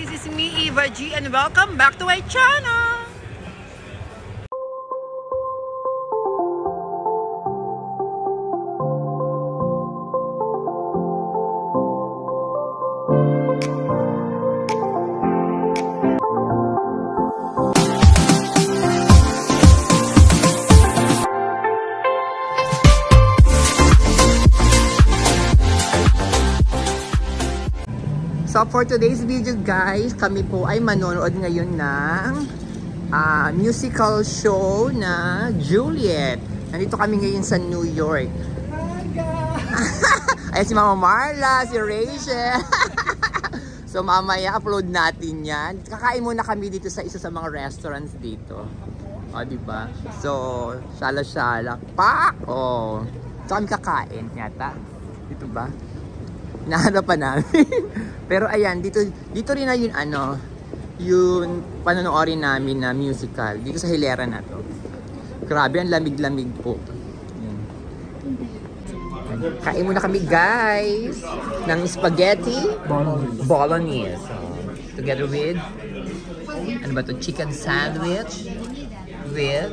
This is me, Eva G, and welcome back to my channel! So for today's video guys, kami po ay manonood ngayon ng musical show na Juliet. Nandito kami ngayon sa New York. Ay si Mama Marla, si Rachel. So mamaya upload natin yan. Kakain muna kami dito sa isa sa mga restaurants dito. O diba? So shala-shala. Pak! O. So kami kakain yata. Dito ba? Nahanapan namin. Pero ayan, dito rin na yung panonoodin namin na musical. Dito sa hilera na to. Grabe, ang lamig-lamig po. Ayan. Kain muna kami guys ng spaghetti bolognese. So, together with ano ba to? Chicken sandwich with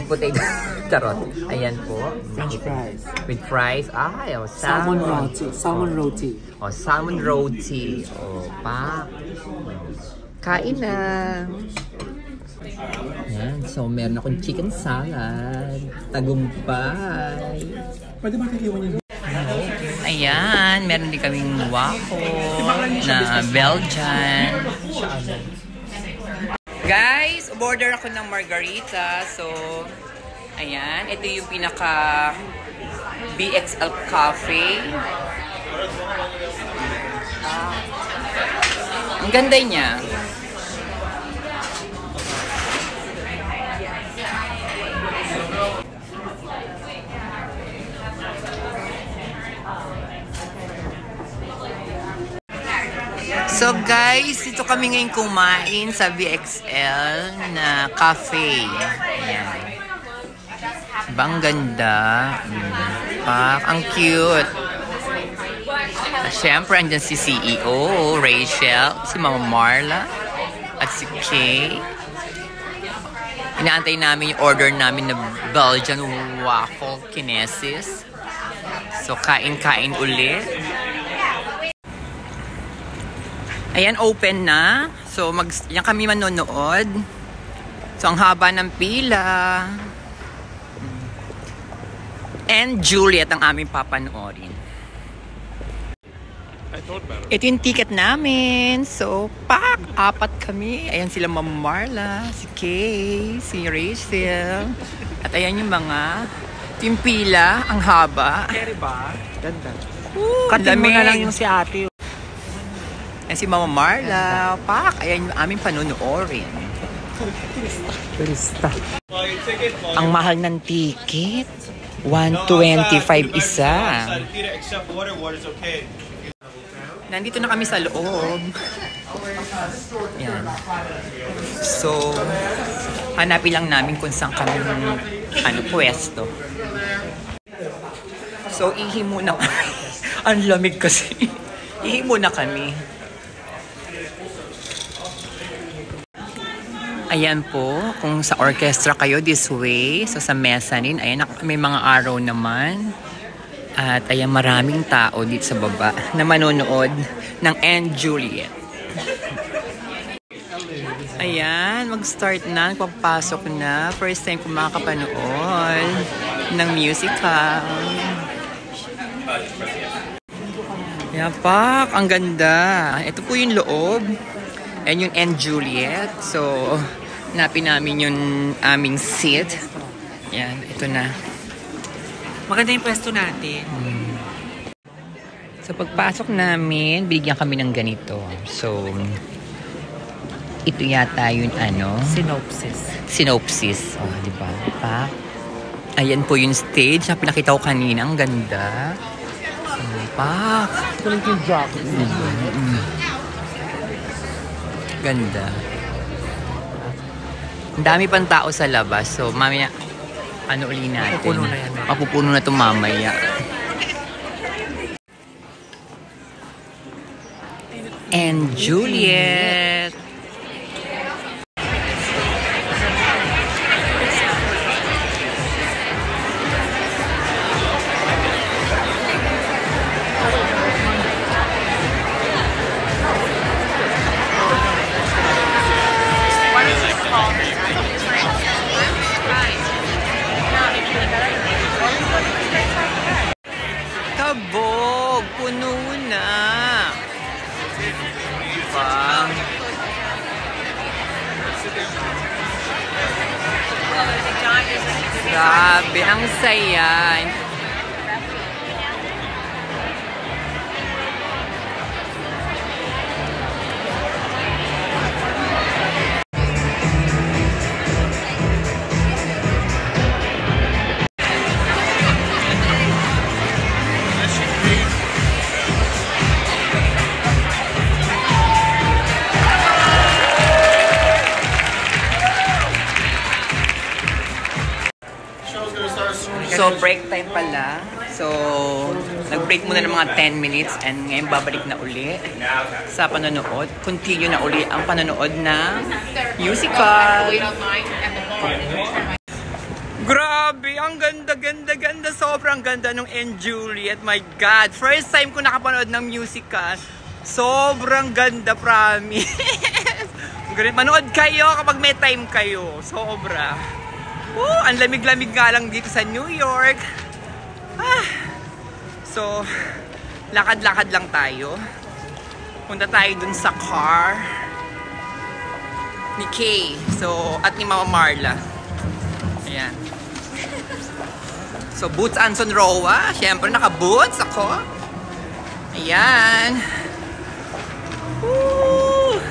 potato. Tarot. Ayan po. French fries. With fries. Ay, oh, salmon roti. Salmon roti. Oh, salmon roti. Oh, pa. Kain na. Ayan. So, meron akong chicken salad. Tagumpay. Pwede ba kaiwan yun? Ayan. Meron din kaming waffle na Belgian. Guys, order ako ng margarita. So, ayan. Ito yung pinaka BXL Cafe. Ang ganda niya. So guys, dito kami ngayon kumain sa BXL na cafe. Ayan. Bang ganda. Pak, ang cute. Siyempre, andyan si CEO, Rachel, si Mama Marla, at si Kay. Inaantay namin yung order namin na Belgian waffle kinesis. So, kain-kain ulit. Ayan, open na. So, yan kami manonood. So, ang haba ng pila. And Juliet ang aming papanoorin. Ito yung ticket namin. So, pak! Apat kami. Ayan sila Mama Marla, si Kay, si Rachel. At ayan yung mga yung pila, ang haba. Carry ba? Ganda. Katin mo na lang yung si ate. Ayan si Mama Marla. Pak! Ayan yung aming panonoorin. Turista. Ang mahal ng ticket. 125 isa. Nandito na kami sa loob. Yan. So, hanapin lang namin kung saan kami pwesto. So, ihi muna kami. Ang lamig kasi. Ihi muna kami. Ayan po, kung sa orchestra kayo this way, so sa mezzanine, ayan, may mga araw naman. At ayan, maraming tao dito sa baba na manonood ng And Juliet. Ayan, mag-start na, papasok na. First time ko makakapanood ng musical. Ayan, pak, ang ganda. Ito po yung loob. Ayan yung And Juliet. So, hanapin namin yung aming seat. Yan, ito na. Maganda yung pwesto natin. So, pagpasok namin, binigyan kami ng ganito. So, ito yata yung Synopsis. Oh, di ba? Ayan po yung stage na pinakita ko kanina. Ang ganda. Pa. Kulit yung jacket. Ganda. Ang dami pang tao sa labas. So, mamaya, uli natin. Mapupuno na yan. Mapupuno na ito mamaya. and Juliet. Kabog! Puno na! Diba? Grabe, ang saya! So, break time pala. So, nag-break muna ng mga 10 minutes and ngayon babalik na uli sa panonood. Continue na uli ang panonood ng musical. Grabe! Ang ganda! Sobrang ganda nung And Juliet. My God! First time ko nakapanood ng musical. Sobrang ganda, promise. Manood kayo kapag may time kayo. Sobra. Ang lamig-lamig nga lang dito sa New York. So, lakad-lakad lang tayo. Punta tayo dun sa car ni Kay. So, at ni Mama Marla. Ayan. So, boots Anson Roa. Siyempre, naka-boots ako. Ayan. Woo!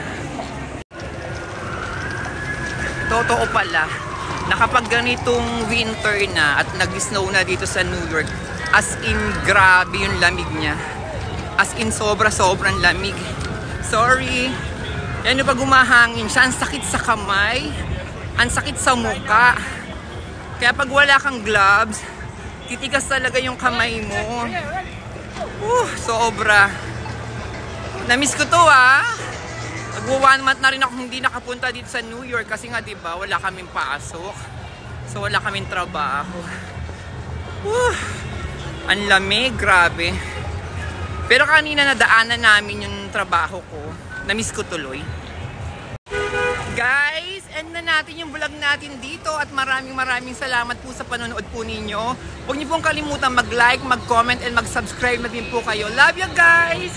Totoo pala. Nakapag ganitong winter na at nag-snow na dito sa New York, as in grabe yung lamig niya. As in sobrang lamig. Sorry. Yan yung pag humahangin siya, ang sakit sa kamay, ang sakit sa muka. Kaya pag wala kang gloves, titigas talaga yung kamay mo. Sobra. Namiss ko to Nag-1 month na rin ako hindi nakapunta dito sa New York kasi nga diba wala kaming pasok. So wala kaming trabaho. Ang lamig, grabe. Pero kanina nadaanan namin yung trabaho ko. Namiss ko tuloy. Guys, end na natin yung vlog natin dito at maraming salamat po sa panonood po ninyo. Huwag niyo pong kalimutan mag-like, mag-comment, and mag-subscribe na din po kayo. Love you guys!